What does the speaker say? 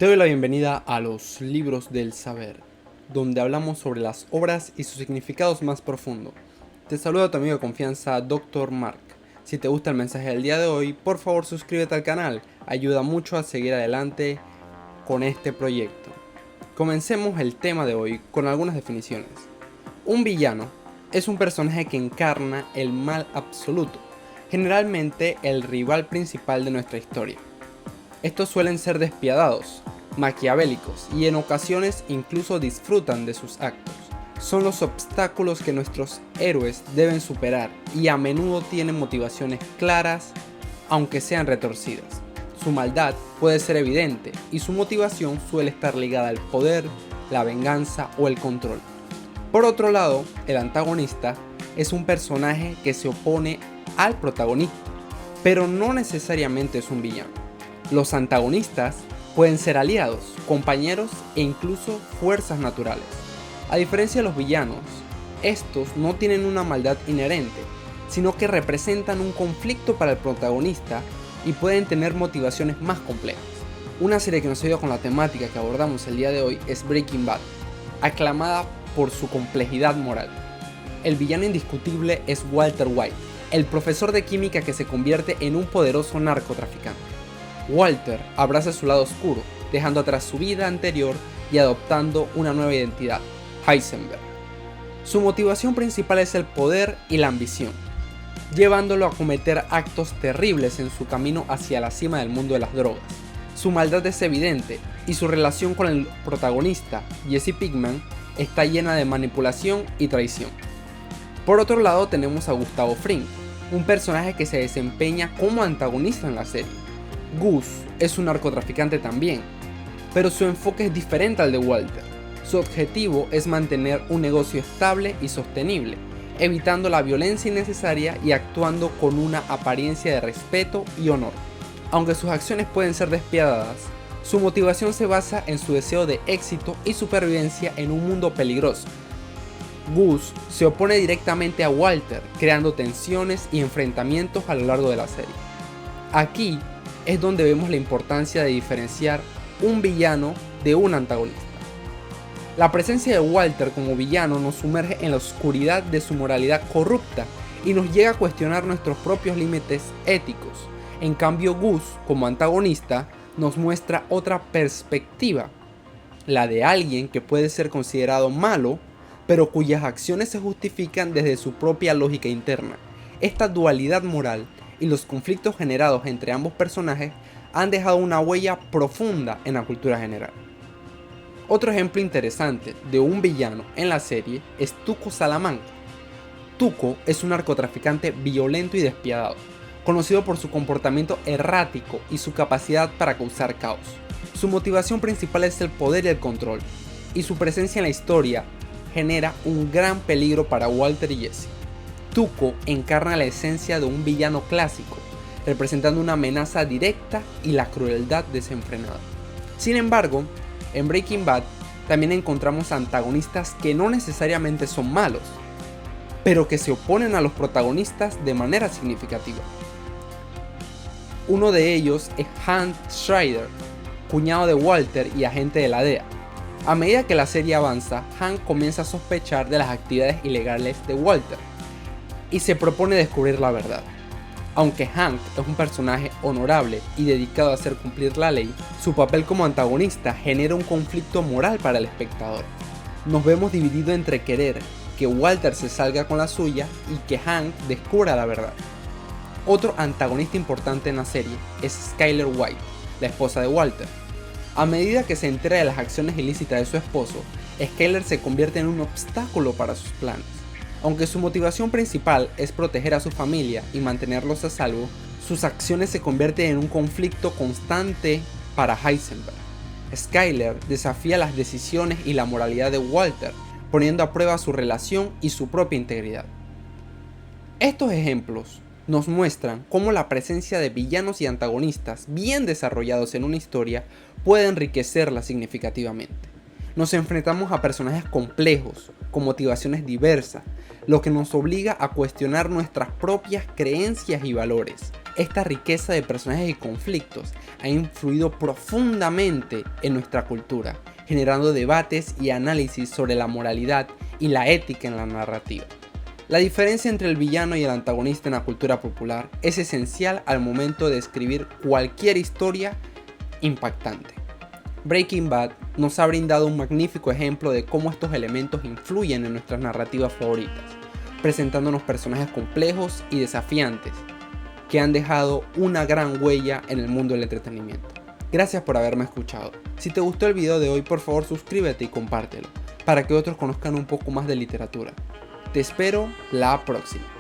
Te doy la bienvenida a los libros del saber, donde hablamos sobre las obras y sus significados más profundos. Te saluda tu amigo de confianza, Dr. Mark. Si te gusta el mensaje del día de hoy, por favor suscríbete al canal, ayuda mucho a seguir adelante con este proyecto. Comencemos el tema de hoy con algunas definiciones. Un villano es un personaje que encarna el mal absoluto, generalmente el rival principal de nuestra historia. Estos suelen ser despiadados, maquiavélicos y en ocasiones incluso disfrutan de sus actos. Son los obstáculos que nuestros héroes deben superar y a menudo tienen motivaciones claras, aunque sean retorcidas. Su maldad puede ser evidente y su motivación suele estar ligada al poder, la venganza o el control. Por otro lado, el antagonista es un personaje que se opone al protagonista, pero no necesariamente es un villano. Los antagonistas pueden ser aliados, compañeros e incluso fuerzas naturales. A diferencia de los villanos, estos no tienen una maldad inherente, sino que representan un conflicto para el protagonista y pueden tener motivaciones más complejas. Una serie que nos ayuda con la temática que abordamos el día de hoy es Breaking Bad, aclamada por su complejidad moral. El villano indiscutible es Walter White, el profesor de química que se convierte en un poderoso narcotraficante. Walter abraza su lado oscuro, dejando atrás su vida anterior y adoptando una nueva identidad, Heisenberg. Su motivación principal es el poder y la ambición, llevándolo a cometer actos terribles en su camino hacia la cima del mundo de las drogas. Su maldad es evidente y su relación con el protagonista, Jesse Pinkman, está llena de manipulación y traición. Por otro lado tenemos a Gustavo Fring, un personaje que se desempeña como antagonista en la serie. Gus es un narcotraficante también, pero su enfoque es diferente al de Walter. Su objetivo es mantener un negocio estable y sostenible, evitando la violencia innecesaria y actuando con una apariencia de respeto y honor. Aunque sus acciones pueden ser despiadadas, su motivación se basa en su deseo de éxito y supervivencia en un mundo peligroso. Gus se opone directamente a Walter, creando tensiones y enfrentamientos a lo largo de la serie. Aquí es donde vemos la importancia de diferenciar un villano de un antagonista. La presencia de Walter como villano nos sumerge en la oscuridad de su moralidad corrupta y nos llega a cuestionar nuestros propios límites éticos. En cambio, Gus como antagonista nos muestra otra perspectiva, la de alguien que puede ser considerado malo, pero cuyas acciones se justifican desde su propia lógica interna. Esta dualidad moral y los conflictos generados entre ambos personajes han dejado una huella profunda en la cultura general. Otro ejemplo interesante de un villano en la serie es Tuco Salamanca. Tuco es un narcotraficante violento y despiadado, conocido por su comportamiento errático y su capacidad para causar caos. Su motivación principal es el poder y el control, y su presencia en la historia genera un gran peligro para Walter y Jesse. Tuco encarna la esencia de un villano clásico, representando una amenaza directa y la crueldad desenfrenada. Sin embargo, en Breaking Bad también encontramos antagonistas que no necesariamente son malos, pero que se oponen a los protagonistas de manera significativa. Uno de ellos es Hank Schrader, cuñado de Walter y agente de la DEA. A medida que la serie avanza, Hank comienza a sospechar de las actividades ilegales de Walter y se propone descubrir la verdad. Aunque Hank es un personaje honorable y dedicado a hacer cumplir la ley, su papel como antagonista genera un conflicto moral para el espectador. Nos vemos divididos entre querer que Walter se salga con la suya y que Hank descubra la verdad. Otro antagonista importante en la serie es Skyler White, la esposa de Walter. A medida que se entera de las acciones ilícitas de su esposo, Skyler se convierte en un obstáculo para sus planes. Aunque su motivación principal es proteger a su familia y mantenerlos a salvo, sus acciones se convierten en un conflicto constante para Heisenberg. Skyler desafía las decisiones y la moralidad de Walter, poniendo a prueba su relación y su propia integridad. Estos ejemplos nos muestran cómo la presencia de villanos y antagonistas bien desarrollados en una historia puede enriquecerla significativamente. Nos enfrentamos a personajes complejos, con motivaciones diversas, lo que nos obliga a cuestionar nuestras propias creencias y valores. Esta riqueza de personajes y conflictos ha influido profundamente en nuestra cultura, generando debates y análisis sobre la moralidad y la ética en la narrativa. La diferencia entre el villano y el antagonista en la cultura popular es esencial al momento de escribir cualquier historia impactante. Breaking Bad nos ha brindado un magnífico ejemplo de cómo estos elementos influyen en nuestras narrativas favoritas, presentándonos personajes complejos y desafiantes que han dejado una gran huella en el mundo del entretenimiento. Gracias por haberme escuchado. Si te gustó el video de hoy, por favor suscríbete y compártelo, para que otros conozcan un poco más de literatura. Te espero la próxima.